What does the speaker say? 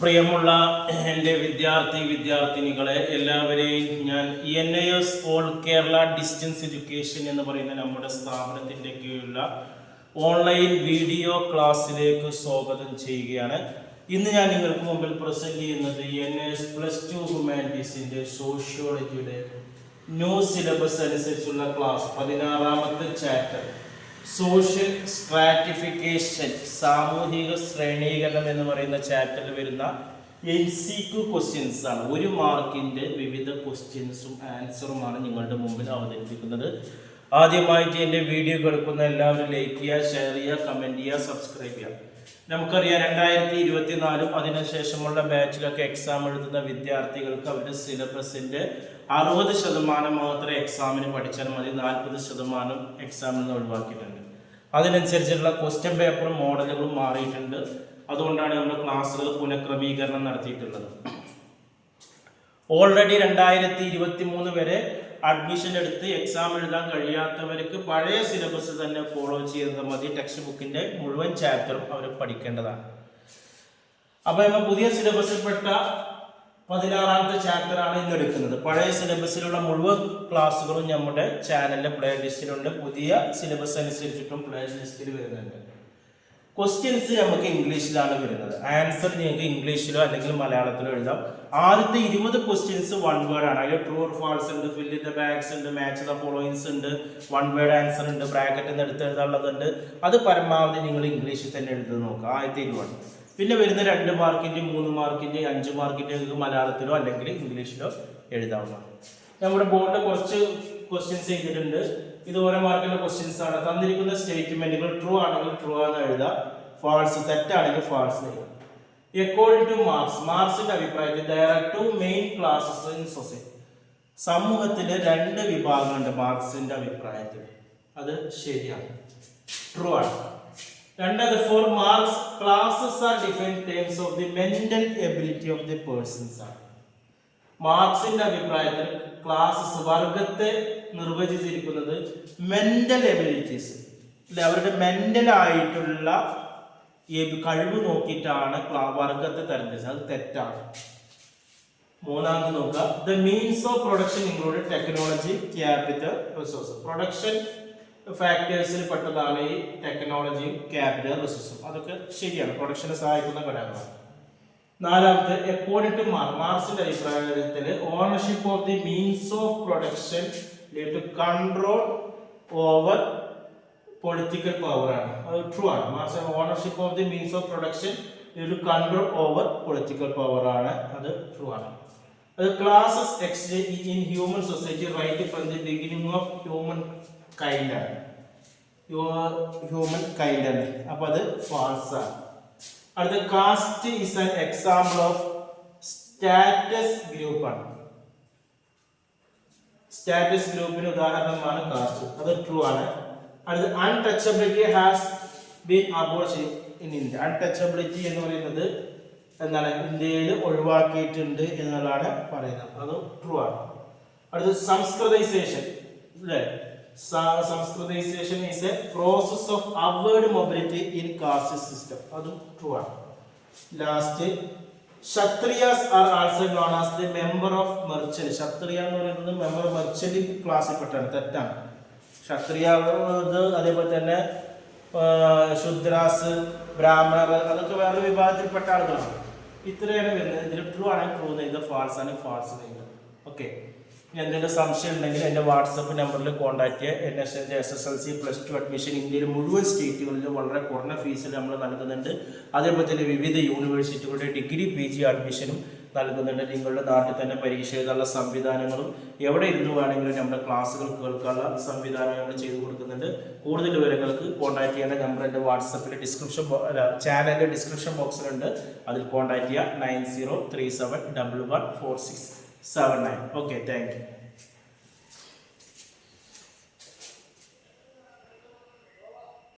പ്രിയമുള്ള എൻ്റെ വിദ്യാർത്ഥിനികളെ എല്ലാവരെയും ഞാൻ NIS all Kerala distance education എന്ന് പറയുന്ന നമ്മുടെ സ്ഥാപനത്തിൻ്റെ കീഴിലുള്ള ഓൺലൈൻ വീഡിയോ ക്ലാസ്സിലേക്ക് സ്വാഗതം ചെയ്യുകയാണ്. ഇന്ന് ഞാൻ നിങ്ങൾക്ക് മുമ്പിൽ പ്രസൻറ്റ് ചെയ്യുന്നത് NIS +2 ഹ്യൂമാനിറ്റീസിൻ്റെ സോഷ്യോളജിയുടെ ന്യൂ സിലബസ് അനുസരിച്ചുള്ള ക്ലാസ് 16ാമത്തെ ചാപ്റ്റർ സോഷ്യൽ സ്ട്രാറ്റിഫിക്കേഷൻ, സാമൂഹിക ശ്രേണീകരണം എന്ന് പറയുന്ന ചാപ്റ്ററിൽ വരുന്ന MCQ ക്വസ്റ്റ്യൻസ് ആണ്. 1 മാർക്കിൻ്റെ വിവിധ ക്വസ്റ്റ്യൻസും ആൻസറുമാണ് നിങ്ങളുടെ മുമ്പിൽ അവതരിപ്പിക്കുന്നത്. ആദ്യമായിട്ട് എൻ്റെ വീഡിയോ കേൾക്കുന്ന എല്ലാവരും ലൈക്ക് ചെയ്യുക, ഷെയർ ചെയ്യുക, കമൻറ്റ് ചെയ്യുക, സബ്സ്ക്രൈബ് ചെയ്യുക. നമുക്കറിയാം 2024 അതിനുശേഷമുള്ള ബാച്ചിലൊക്കെ എക്സാം എഴുതുന്ന വിദ്യാർത്ഥികൾക്ക് അവരുടെ സിലബസിൻ്റെ 60% മാത്രമേ എക്സാമിന് പഠിച്ചാൽ മതി, 40% എക്സാമിൽ നിന്ന് ഒഴിവാക്കിയിട്ടുണ്ട്. അതിനനുസരിച്ചുള്ള ക്വസ്റ്റ്യൻ പേപ്പറും മോഡലുകളും മാറിയിട്ടുണ്ട്. അതുകൊണ്ടാണ് നമ്മൾ ക്ലാസ്സുകൾ പുനഃക്രമീകരണം നടത്തിയിട്ടുള്ളത്. ഓൾറെഡി 2023 വരെ അഡ്മിഷൻ എടുത്ത് എക്സാം എഴുതാൻ കഴിയാത്തവർക്ക് പഴയ സിലബസ് തന്നെ ഫോളോ ചെയ്താൽ മതി. ടെക്സ്റ്റ് ബുക്കിൻ്റെ മുഴുവൻ ചാപ്റ്ററും അവർ പഠിക്കേണ്ടതാണ്. അപ്പോൾ നമ്മൾ പുതിയ സിലബസിൽപ്പെട്ട 16ാമത്തെ ചാപ്റ്ററാണ് ഇന്ന് എടുക്കുന്നത്. പഴയ സിലബസിലുള്ള മുഴുവൻ ക്ലാസ്സുകളും നമ്മുടെ ചാനലിലെ പ്ലേ ലിസ്റ്റിലുണ്ട്. പുതിയ സിലബസ് അനുസരിച്ചിട്ടും പ്ലേ ലിസ്റ്റിൽ വരുന്നുണ്ട്. ക്വസ്റ്റ്യൻസ് നമുക്ക് ഇംഗ്ലീഷിലാണ് വരുന്നത്. ആൻസർ നിങ്ങൾക്ക് ഇംഗ്ലീഷിലോ അല്ലെങ്കിൽ മലയാളത്തിലോ എഴുതാം. ആദ്യത്തെ 20 ക്വസ്റ്റ്യൻസ് 1 വേർഡ് ആണ്. അതിൽ ട്രൂ ഓർ ഫാൾസ് ഉണ്ട്, ഫിൽ ഇൻ ദ ബാഗ്സ് ഉണ്ട്, മാച്ച് ദ ഫോളോയിങ്സ് ഉണ്ട്, 1 വേർഡ് ആൻസർ ഉണ്ട്, ബ്രാക്കറ്റിൽ നിന്ന് എടുത്ത് എഴുതാനുള്ളതുണ്ട്. അത് പരമാവധി നിങ്ങൾ ഇംഗ്ലീഷിൽ തന്നെ എഴുതി നോക്കുക. ആദ്യത്തെ 20. പിന്നെ വരുന്ന 2 മാർക്കിൻ്റെ 3 മാർക്കിൻ്റെ 5 മാർക്കിൻ്റെ മലയാളത്തിലോ അല്ലെങ്കിൽ ഇംഗ്ലീഷിലോ എഴുതാവുന്നതാണ്. നമ്മുടെ ബോർഡിൽ കുറച്ച് ക്വസ്റ്റ്യൻസ് ചെയ്തിട്ടുണ്ട്. ഇത് 1 മാർക്കിൻ്റെ ക്വസ്റ്റ്യൻസ് ആണ്. തന്നിരിക്കുന്ന സ്റ്റേറ്റ്മെന്റുകൾ ട്രൂ ആണെങ്കിൽ ട്രൂ എന്ന് എഴുതുക, ഫാൾസ് തെറ്റാണെങ്കിൽ ഫാൾസ് എഴുതുക. അക്കോർഡിംഗ് ടു മാർക്സിന്റെ അഭിപ്രായത്തിൽ there are 2 main classes in society. സമൂഹത്തിൽ 2 വിഭാഗമുണ്ട് മാർക്സിന്റെ അഭിപ്രായത്തിൽ. അത് ശരിയാണ്, ട്രൂ ആണ്. രണ്ടാമത് for Marx classes are defined terms of the mental ability of the persons ആണ്. മാർക്സിന്റെ അഭിപ്രായത്തിൽ ക്ലാസസ് വർഗത്തെ നിർവചിച്ചിരിക്കുന്നത് മെന്റൽ എബിലിറ്റീസ് അല്ലെ, അവരുടെ മെന്റൽ ആയിട്ടുള്ള കഴിവ് നോക്കിയിട്ടാണ് വർഗത്തെ തരംതിരിച്ചത്. അത് തെറ്റാണ്. മൂന്നാമത് നോക്കുക, the means of production include technology, capital, resource. Production ഫാക്ടേഴ്സിൽ പെട്ടതാണ് ഈ ടെക്നോളജിയും ക്യാപിറ്റൽ റിസോഴ്സും. അതൊക്കെ ശരിയാണ്, പ്രൊഡക്ഷനെ സഹായിക്കുന്ന ഘടകമാണ്. നാലാമത്തെ അക്കോർഡിംഗ് ടു മാർക്സിന്റെ അഭിപ്രായത്തിൽ ownership of the means of production lead to control over political power ആണ്. അത് ട്രൂ ആണ്. Marx ownership of the means of production lead to control over political power ആണ്. അത് ട്രൂ ആണ്. അത് classes exchange in human society right from the beginning of humankind ആണ്. Humankind ആണ്. അപ്പൊ അത് ഫാൾസ് ആണ്. അടുത്ത caste is an example of status group ആണ്. സ്റ്റാറ്റസ് ഗ്രൂപ്പിന് ഉദാഹരണമാണ് കാസ്റ്റ്. അത് ട്രൂ ആണ്. അടുത്ത untouchability has been abolished in India. Untouchability എന്ന് പറയുന്നത് എന്താണ്, ഇന്ത്യയിൽ ഒഴിവാക്കിയിട്ടുണ്ട് എന്നുള്ളതാണ് പറയുന്നത്. അത് ട്രൂ ആണ്. അടുത്ത സംസ്കൃതൈസേഷൻ അല്ലേ, Sanskritisation is a process of upward mobility in caste system. അതും ട്രൂ ആണ്. Last Kshatriyas are also known as the member of merchant. Kshatriya എന്ന് പറയുന്നത് മെമ്പർ മെർച്ചന്റ് ക്ലാസ്സിൽപ്പെട്ടാണ്. തെറ്റാണ്. ക്ഷത്രിയ അതേപോലെ തന്നെ ശൂദ്രാസ്, ബ്രാഹ്മണർ, അതൊക്കെ വേറെ വിഭാഗത്തിൽപ്പെട്ട ആളുകളാണ്. ഇത്രയാണ് വരുന്നത്. ഇതിൽ ട്രൂ ആണെങ്കിൽ ട്രൂ എന്ന് എഴുതുക, ഫാൾസ് ആണെങ്കിൽ ഫാൾസ് എന്ന് എഴുതുക. ഓക്കെ. എന്തെങ്കിലും സംശയം ഉണ്ടെങ്കിൽ എൻ്റെ വാട്സപ്പ് നമ്പറിൽ കോൺടാക്ട് ചെയ്യുക. NSSന്റെ SSLC +2 അഡ്മിഷൻ ഇന്ത്യയിലെ മുഴുവൻ സ്റ്റേറ്റുകളിലും വളരെ കുറഞ്ഞ ഫീസിൽ നമ്മൾ നൽകുന്നുണ്ട്. അതേപോലെ തന്നെ വിവിധ യൂണിവേഴ്സിറ്റികളുടെ ഡിഗ്രി PG അഡ്മിഷനും നൽകുന്നുണ്ട്. നിങ്ങളുടെ നാട്ടിൽ തന്നെ പരീക്ഷ എഴുതാനുള്ള സംവിധാനങ്ങളും എവിടെ ഇരുന്ന് വേണമെങ്കിലും നമ്മുടെ ക്ലാസ്സുകൾ കേൾക്കാനുള്ള സംവിധാനം നമ്മൾ ചെയ്തു കൊടുക്കുന്നുണ്ട്. കൂടുതൽ വിവരങ്ങൾക്ക് കോൺടാക്ട് ചെയ്യേണ്ട നമ്പർ എൻ്റെ വാട്സപ്പിലെ ചാനലിൻ്റെ ഡിസ്ക്രിപ്ഷൻ ബോക്സിലുണ്ട്. അതിൽ കോൺടാക്ട് ചെയ്യുക. 9037114679. Okay, thank you.